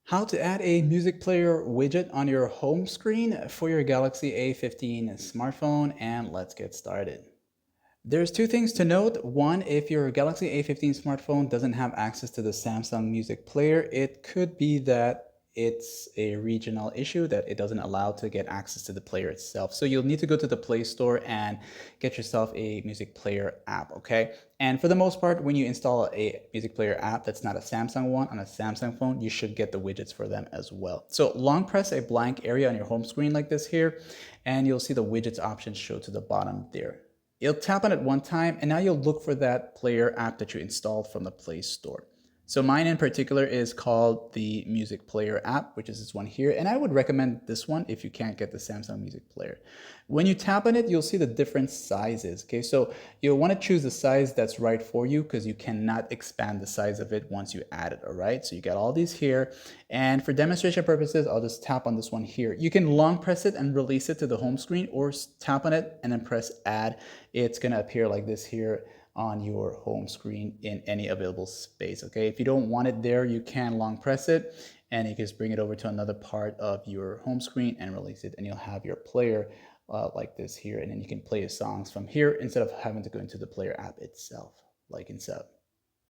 How to add a music player widget on your home screen for your Galaxy A15 smartphone, and let's get started. There's two things to note. One, if your Galaxy A15 smartphone doesn't have access to the Samsung Music Player, it could be that it's a regional issue that it doesn't allow to get access to the player itself. So you'll need to go to the Play Store and get yourself a music player app, okay? And for the most part, when you install a music player app that's not a Samsung one on a Samsung phone, you should get the widgets for them as well. So long press a blank area on your home screen like this here, and you'll see the widgets option show to the bottom there. You'll tap on it one time, and now you'll look for that player app that you installed from the Play Store. So mine in particular is called the Music Player app, which is this one here. And I would recommend this one if you can't get the Samsung Music Player. When you tap on it, you'll see the different sizes. Okay, so you'll want to choose the size that's right for you because you cannot expand the size of it once you add it. All right, so you got all these here. And for demonstration purposes, I'll just tap on this one here. You can long press it and release it to the home screen, or tap on it and then press add. It's going to appear like this here on your home screen in any available space. Okay, if you don't want it there, you can long press it and you can just bring it over to another part of your home screen and release it, and you'll have your player like this here, and then you can play your songs from here instead of having to go into the player app itself like in